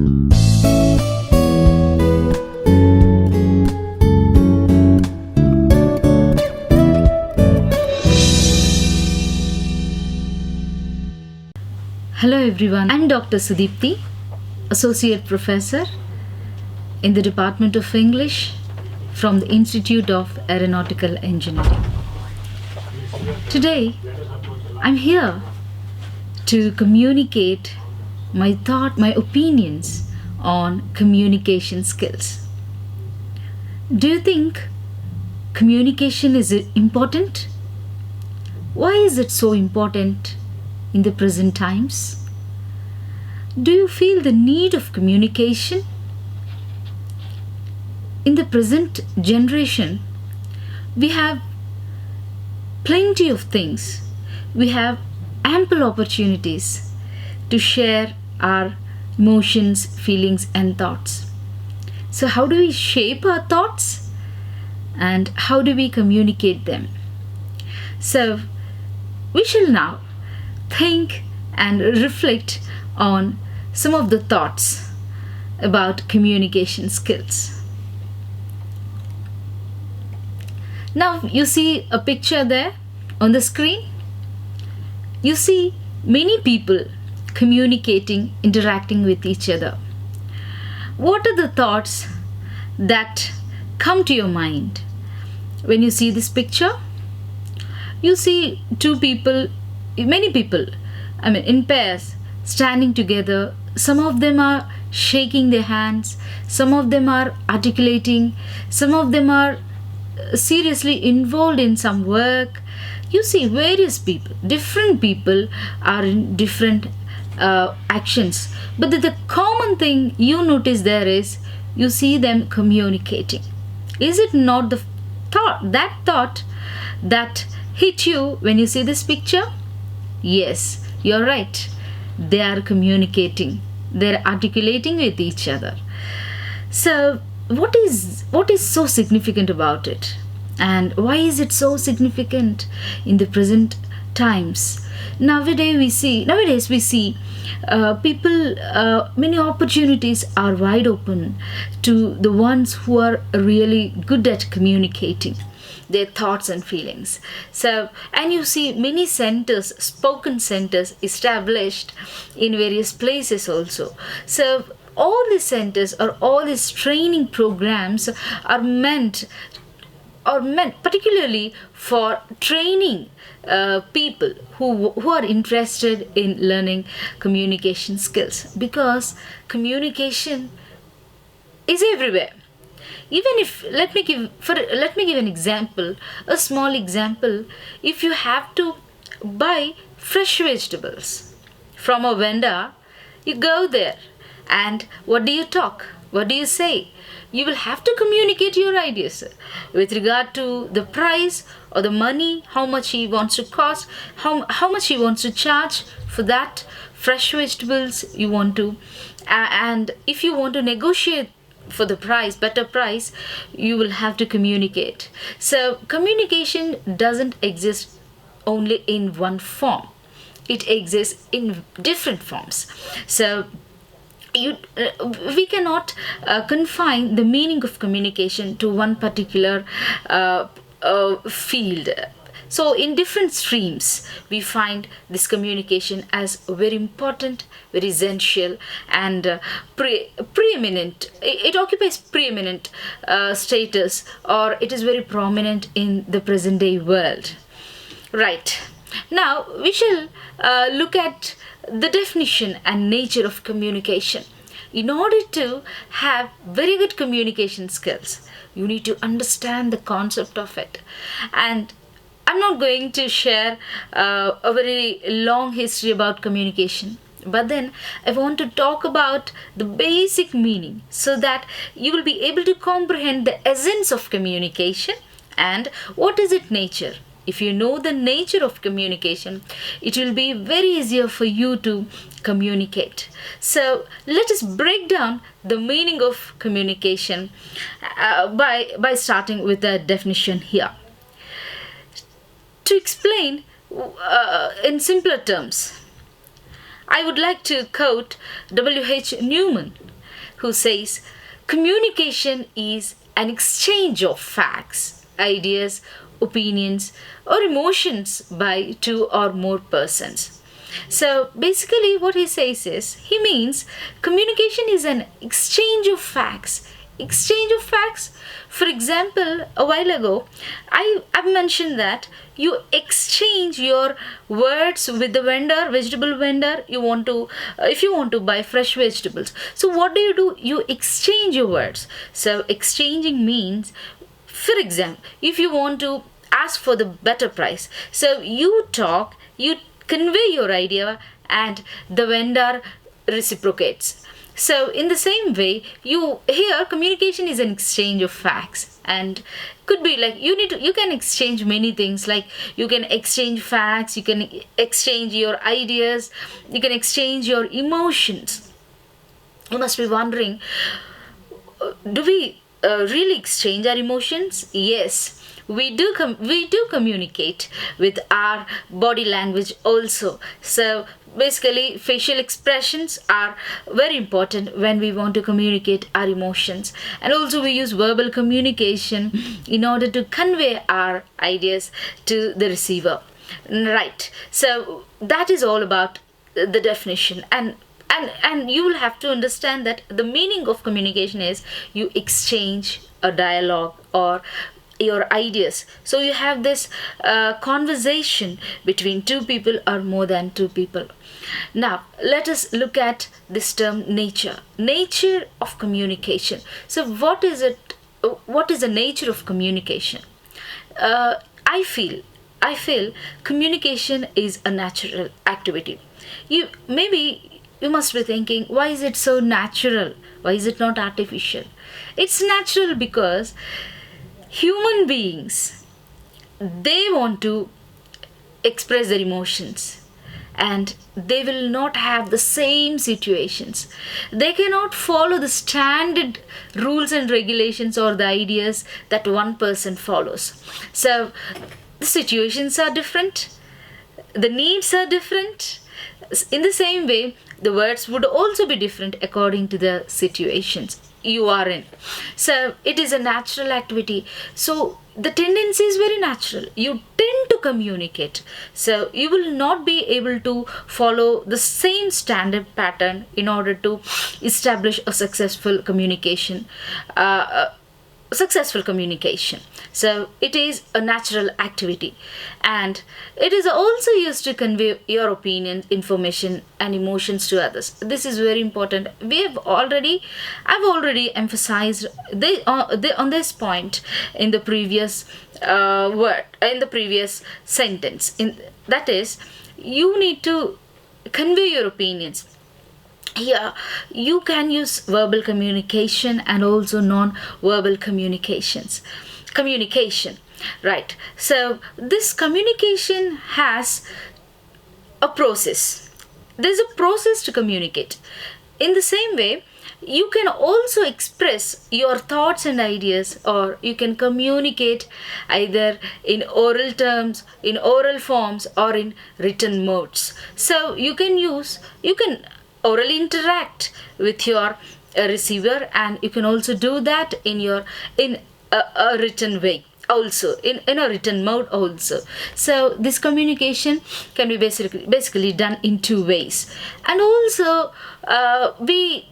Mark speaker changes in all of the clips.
Speaker 1: Hello everyone, I'm Dr. Sudeepthi, Associate Professor in the Department of English from the Institute of Aeronautical Engineering. Today, I'm here to communicate my opinions on communication skills. Do you think communication is important? Why is it so important in the present times? Do you feel the need of communication? In the present generation, we have plenty of things. We have ample opportunities to share our emotions, feelings, and thoughts. So, how do we shape our thoughts? And how do we communicate them? So, we shall now think and reflect on some of the thoughts about communication skills. Now you see a picture there on the screen. You see many people communicating, interacting with each other. What are the thoughts that come to your mind when you see this picture? You see many people, in pairs, standing together. Some of them are shaking their hands, some of them are articulating, some of them are seriously involved in some work. You see various people, different people are in different actions, but the common thing you notice there is you see them communicating. Is it not the thought that hit you when you see this picture? Yes, you're right. They are communicating. They're articulating with each other. So, what is so significant about it? And why is it so significant in the present times? Nowadays we see people, many opportunities are wide open to the ones who are really good at communicating their thoughts and feelings. So, and you see many centers, spoken centers established in various places also. So, all these centers or all these training programs are meant particularly for training people who are interested in learning communication skills, because communication is everywhere. Even if let me give an example, a small example. If you have to buy fresh vegetables from a vendor, you go there and what do you talk? What do you say? You will have to communicate your ideas with regard to the price or the money, how much he wants to cost, how much he wants to charge for that fresh vegetables you want to, and if you want to negotiate for the price, better price, you will have to communicate. So communication doesn't exist only in one form. It exists in different forms. So we cannot confine the meaning of communication to one particular field. So in different streams, we find this communication as very important, very essential, and preeminent. It occupies preeminent status, or it is very prominent in the present day world. Right. Now we shall look at the definition and nature of communication. In order to have very good communication skills, you need to understand the concept of it. And I'm not going to share a very long history about communication, but then I want to talk about the basic meaning so that you will be able to comprehend the essence of communication and what is its nature. If you know the nature of communication, it will be very easier for you to communicate. So let us break down the meaning of communication by starting with the definition here. To explain in simpler terms, I would like to quote W.H. Newman, who says communication is an exchange of facts, ideas, opinions, or emotions by two or more persons. So basically, what he says is, he means communication is an exchange of facts. Exchange of facts. For example, a while ago, I've mentioned that you exchange your words with the vendor, vegetable vendor. You want to, if you want to buy fresh vegetables. So what do? You exchange your words. So exchanging means, for example, if you want to ask for the better price, so you talk, you convey your idea, and the vendor reciprocates. So in the same way, here communication is an exchange of facts, and could be like you can exchange many things, like you can exchange facts, you can exchange your ideas, you can exchange your emotions. You must be wondering, do we really exchange our emotions? Yes, we do communicate with our body language also. So basically, facial expressions are very important when we want to communicate our emotions, and also we use verbal communication in order to convey our ideas to the receiver, right? So that is all about the definition. And you will have to understand that the meaning of communication is you exchange a dialogue or your ideas. So you have this conversation between two people or more than two people. Now let us look at this term nature of communication. So what is it? What is the nature of communication? I feel communication is a natural activity. You must be thinking, why is it so natural? Why is it not artificial? It's natural because human beings, they want to express their emotions, and they will not have the same situations. They cannot follow the standard rules and regulations or the ideas that one person follows. So the situations are different, the needs are different. In the same way, the words would also be different according to the situations you are in. So it is a natural activity. So the tendency is very natural. You tend to communicate. So you will not be able to follow the same standard pattern in order to establish a successful communication. So it is a natural activity, and it is also used to convey your opinion, information, and emotions to others. This is very important. I've already emphasized on this point in the previous sentence. That is, you need to convey your opinions. Here you can use verbal communication and also non-verbal communication, right? So this communication has a process. There's a process to communicate. In the same way, you can also express your thoughts and ideas, or you can communicate either in oral terms, in oral forms, or in written modes. So you can orally interact with your receiver, and you can also do that in a written way also, in a written mode also. So this communication can be basically done in two ways. And also we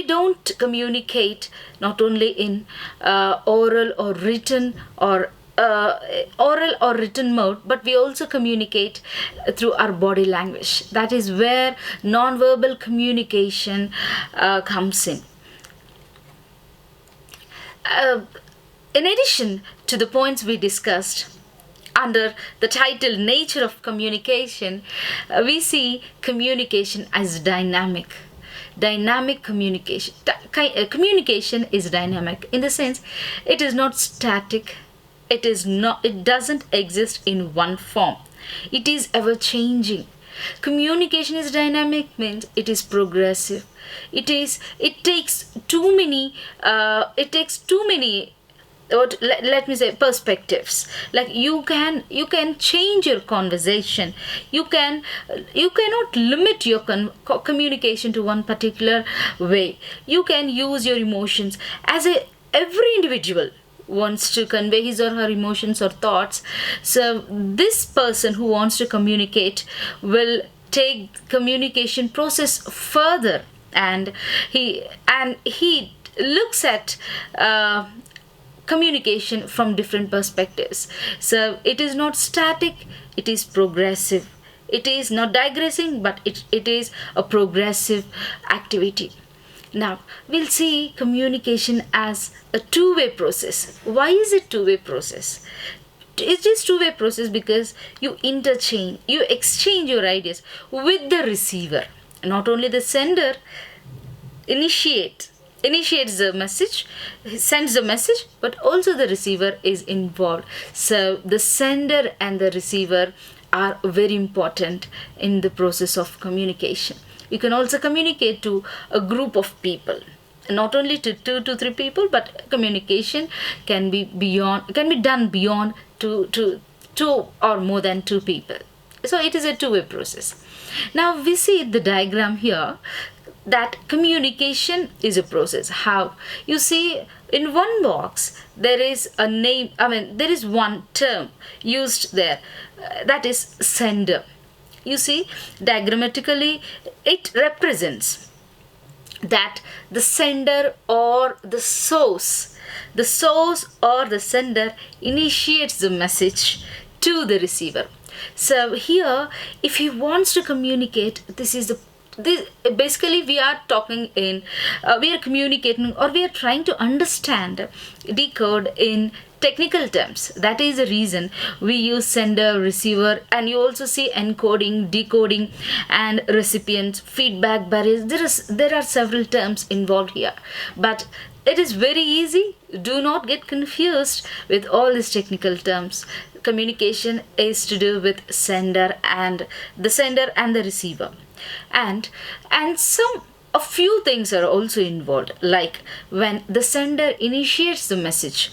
Speaker 1: don't communicate not only in oral or written mode, but we also communicate through our body language. That is where non-verbal communication comes in. In addition to the points we discussed under the title Nature of Communication, we see communication as dynamic. Dynamic communication. Communication is dynamic in the sense it is not static. It doesn't exist in one form. It is ever changing. Communication is dynamic means it is progressive. It takes too many let me say perspectives. Like you can change your conversation. You cannot limit your communication to one particular way. You can use your emotions. Every individual wants to convey his or her emotions or thoughts. So this person who wants to communicate will take communication process further, and he looks at communication from different perspectives. So it is not static, it is progressive. It is not digressing, but it is a progressive activity. Now we'll see communication as a two-way process. Why is it two-way process? It is two-way process because you exchange your ideas with the receiver. Not only the sender initiates the message, sends the message, but also the receiver is involved. So the sender and the receiver are very important in the process of communication. You can also communicate to a group of people, not only to 2 to 3 people, but communication can be done beyond two or more than 2 people. So it is a two-way process. Now we see the diagram here that communication is a process. How? You see, in one box there is a name, there is one term used there, that is sender. You see, diagrammatically it represents that the sender or the source or the sender initiates the message to the receiver. So here, if he wants to communicate, basically we are communicating, or we are trying to understand, decode in technical terms. That is the reason we use sender, receiver, and you also see encoding, decoding, and recipient, feedback barriers. There are several terms involved here, but it is very easy. Do not get confused with all these technical terms. Communication is to do with sender and the receiver, and a few things are also involved, like when the sender initiates the message.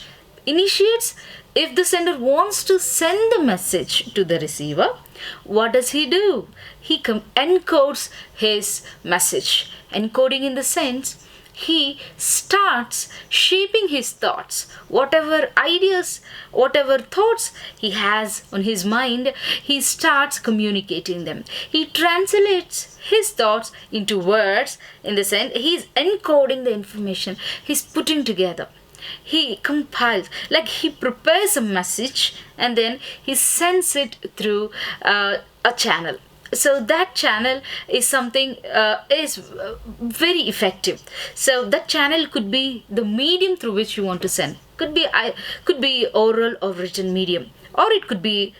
Speaker 1: If the sender wants to send the message to the receiver, what does he do? He encodes his message. Encoding in the sense, he starts shaping his thoughts. Whatever ideas, whatever thoughts he has on his mind, he starts communicating them. He translates his thoughts into words. In the sense, he's encoding the information, he's putting together. He compiles, like he prepares a message and then he sends it through a channel. So that channel is something is very effective. So that channel could be the medium through which you want to send. Could be oral or written medium, or it could be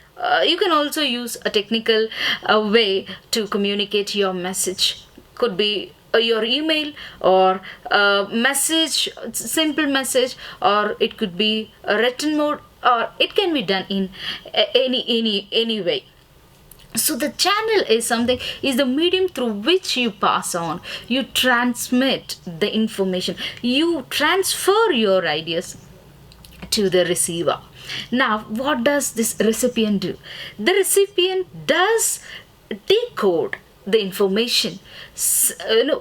Speaker 1: you can also use a technical way to communicate your message. Could be your email, or a message, simple message, or it could be a written mode, or it can be done in any way. So the channel is the medium through which you pass on, you transmit the information, you transfer your ideas to the receiver. Now, what does this recipient do? The recipient does decode the information sent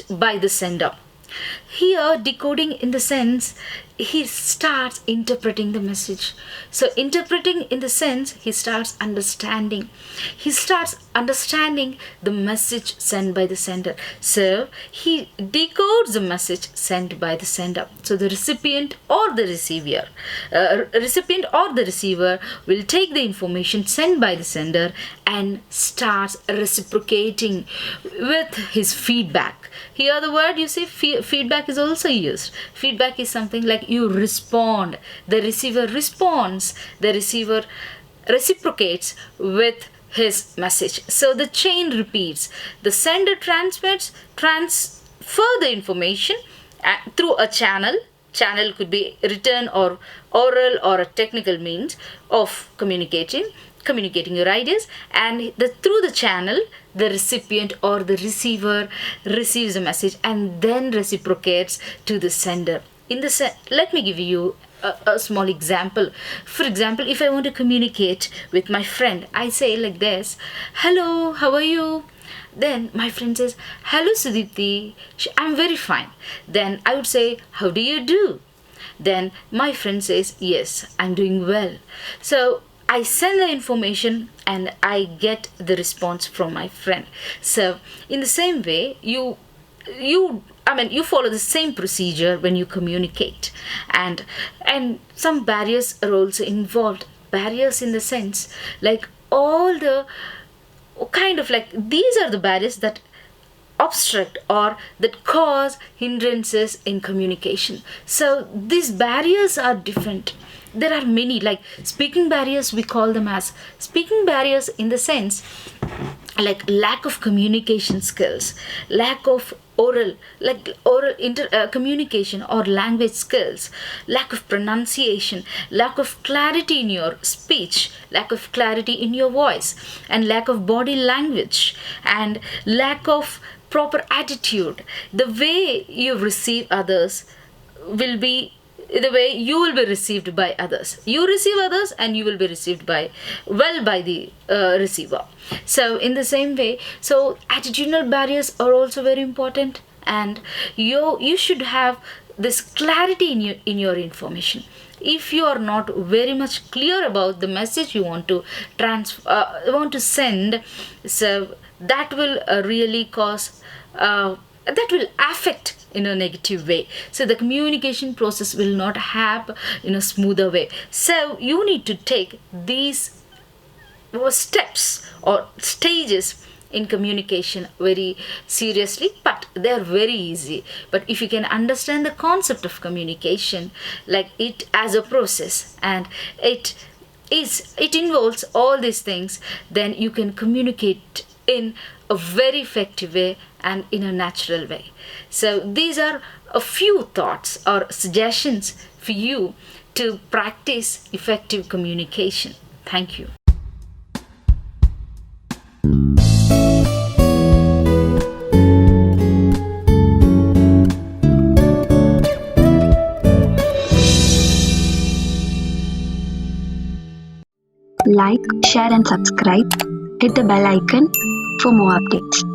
Speaker 1: by the sender. Here, decoding in the sense, he starts interpreting the message. So interpreting in the sense, he starts understanding the message sent by the sender. So he decodes the message sent by the sender. So the recipient or the receiver will take the information sent by the sender and starts reciprocating with his feedback. Here the word, you see, feedback is also used. Feedback is something like you respond, the receiver responds, the receiver reciprocates with his message. So the chain repeats. The sender transfer the information through a channel. Channel could be written or oral or a technical means of communicating your ideas, and through the channel the recipient or the receiver receives a message and then reciprocates to the sender. let me give you a small example. For example, if I want to communicate with my friend, I say like this: hello, how are you? Then my friend says, hello Sudeepthi, I'm very fine. Then I would say, how do you do? Then my friend says, yes, I'm doing well. So I send the information and I get the response from my friend. So in the same way, you follow the same procedure when you communicate, and some barriers are also involved. Barriers in the sense, like, all the kind of, like, these are the barriers that obstruct or that cause hindrances in communication. So these barriers are different. There are many, like speaking barriers, we call them as speaking barriers in the sense, like lack of communication skills, lack of communication or language skills, lack of pronunciation, lack of clarity in your speech, lack of clarity in your voice, and lack of body language, and lack of proper attitude. The way you receive others will be the way you will be received by others. You receive others and you will be received by the receiver. So in the same way, so attitudinal barriers are also very important, and you should have this clarity in your information. If you are not very much clear about the message you want to send, so that will really cause that will affect in a negative way. So the communication process will not have in a smoother way. So you need to take these steps or stages in communication very seriously, but they are very easy. But if you can understand the concept of communication, like it as a process, and it involves all these things, then you can communicate in a very effective way and in a natural way. So these are a few thoughts or suggestions for you to practice effective communication. Thank you.
Speaker 2: Like, share and subscribe. Hit the bell icon for more updates.